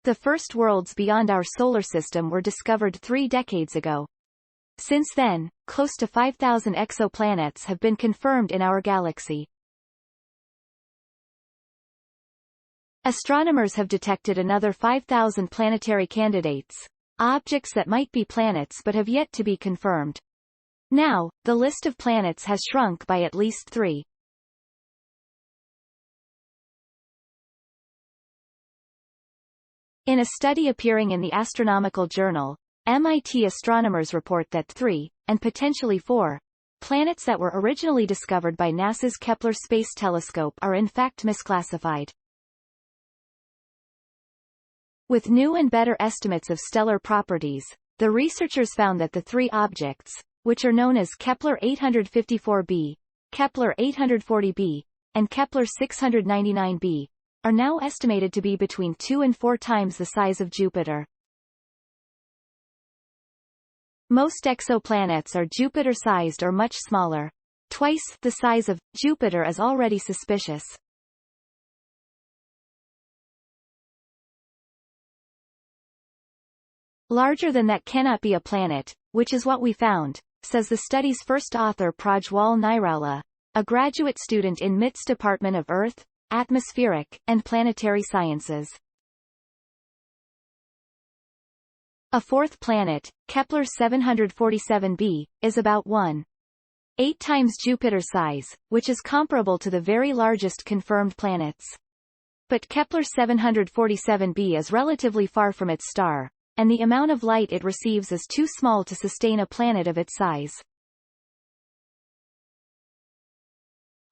The first worlds beyond our solar system were discovered 3 decades ago. Since then, close to 5,000 exoplanets have been confirmed in our galaxy. Astronomers have detected another 5,000 planetary candidates, objects that might be planets but have yet to be confirmed. Now, the list of planets has shrunk by at least 3. In a study appearing in the Astronomical Journal, MIT astronomers report that 3, and potentially 4, planets that were originally discovered by NASA's Kepler Space Telescope are in fact misclassified. With new and better estimates of stellar properties, the researchers found that the 3 objects, which are known as Kepler 854b, Kepler 840b, and Kepler 699b, are now estimated to be between 2 and 4 times the size of Jupiter. Most exoplanets are Jupiter-sized or much smaller. Twice the size of Jupiter is already suspicious. Larger than that cannot be a planet, which is what we found, says the study's first author Prajwal Nirala, a graduate student in MIT's Department of Earth, Atmospheric, and Planetary Sciences. A fourth planet, Kepler 747b, is about 1.8 times Jupiter's size, which is comparable to the very largest confirmed planets. But Kepler 747b is relatively far from its star, and the amount of light it receives is too small to sustain a planet of its size.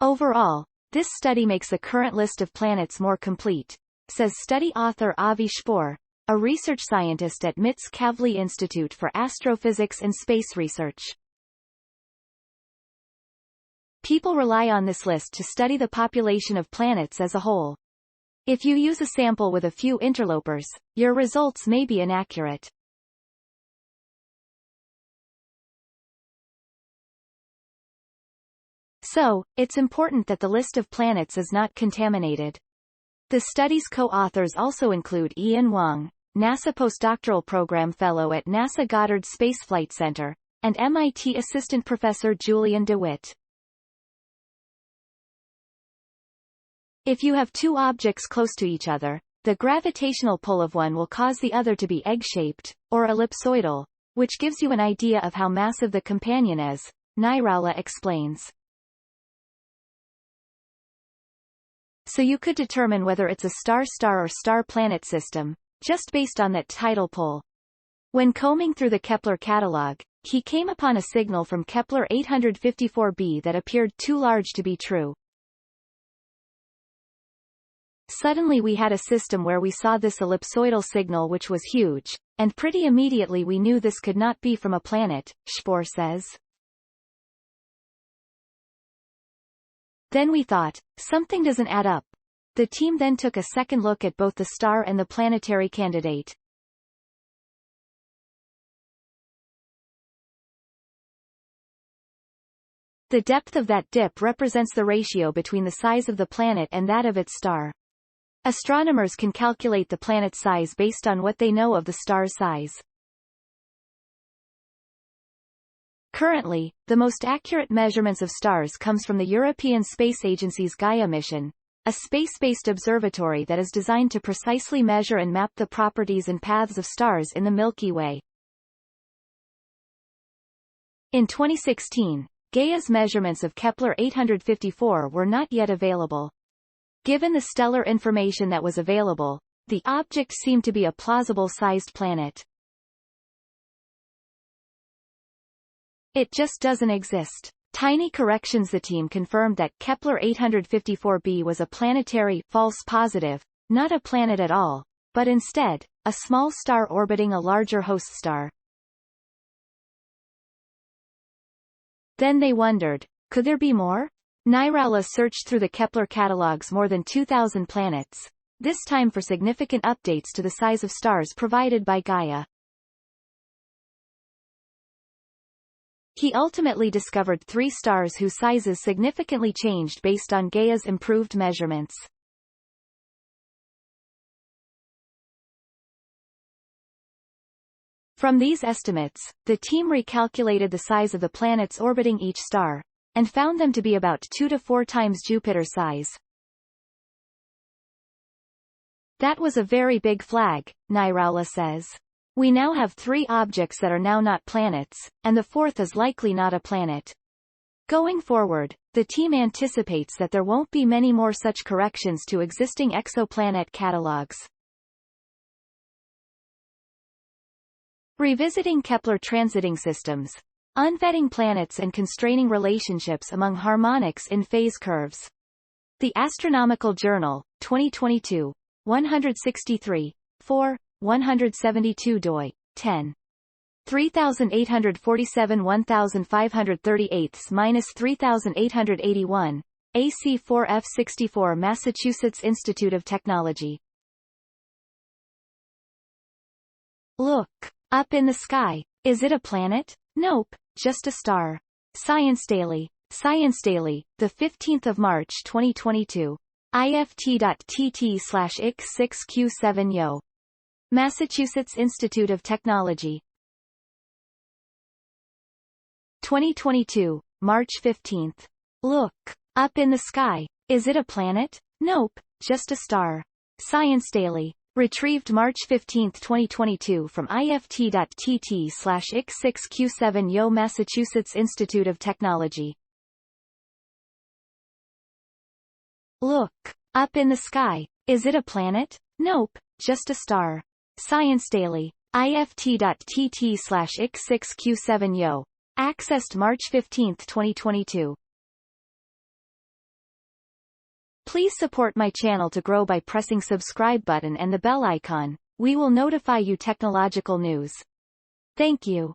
Overall, this study makes the current list of planets more complete, says study author Avi Shpour, a research scientist at MIT's Kavli Institute for Astrophysics and Space Research. People rely on this list to study the population of planets as a whole. If you use a sample with a few interlopers, your results may be inaccurate. So, it's important that the list of planets is not contaminated. The study's co-authors also include Ian Wang, NASA postdoctoral program fellow at NASA Goddard Space Flight Center, and MIT assistant professor Julian DeWitt. If you have 2 objects close to each other, the gravitational pull of one will cause the other to be egg-shaped, or ellipsoidal, which gives you an idea of how massive the companion is, Nirala explains. So you could determine whether it's a star-star or star-planet system, just based on that tidal pull. When combing through the Kepler catalog, he came upon a signal from Kepler 854b that appeared too large to be true. Suddenly we had a system where we saw this ellipsoidal signal which was huge, and pretty immediately we knew this could not be from a planet, Shpour says. Then we thought, something doesn't add up. The team then took a second look at both the star and the planetary candidate. The depth of that dip represents the ratio between the size of the planet and that of its star. Astronomers can calculate the planet's size based on what they know of the star's size. Currently, the most accurate measurements of stars comes from the European Space Agency's Gaia mission, a space-based observatory that is designed to precisely measure and map the properties and paths of stars in the Milky Way. In 2016, Gaia's measurements of Kepler 854 were not yet available. Given the stellar information that was available, the object seemed to be a plausible-sized planet. It just doesn't exist. Tiny corrections. The team confirmed that Kepler 854b was a planetary false positive, not a planet at all, but instead, a small star orbiting a larger host star. Then they wondered, could there be more? Nirala searched through the Kepler catalog's more than 2,000 planets, this time for significant updates to the size of stars provided by Gaia. He ultimately discovered 3 stars whose sizes significantly changed based on Gaia's improved measurements. From these estimates, the team recalculated the size of the planets orbiting each star, and found them to be about 2 to 4 times Jupiter size. That was a very big flag, Niraula says. We now have 3 objects that are now not planets, and the 4th is likely not a planet. Going forward, the team anticipates that there won't be many more such corrections to existing exoplanet catalogs. Revisiting Kepler transiting systems. Unvetting planets and constraining relationships among harmonics in phase curves. The Astronomical Journal, 2022. 163. 4. 172 doi. 10. 3847 1538-3881, AC4F64 Massachusetts Institute of Technology. Look. Up in the sky. Is it a planet? Nope, just a star. Science Daily, the 15th of March 2022. ift.tt/x6q7yo. Massachusetts Institute of Technology. 2022, March 15th. Look. Up in the sky. Is it a planet? Nope, just a star. Science Daily. Retrieved March 15, 2022 from ift.tt/x6q7yo Massachusetts Institute of Technology. Look. Up in the sky. Is it a planet? Nope, just a star. Science Daily. ift.tt/x6q7yo. Accessed March 15, 2022. Please support my channel to grow by pressing subscribe button and the bell icon. We will notify you technological news. Thank you.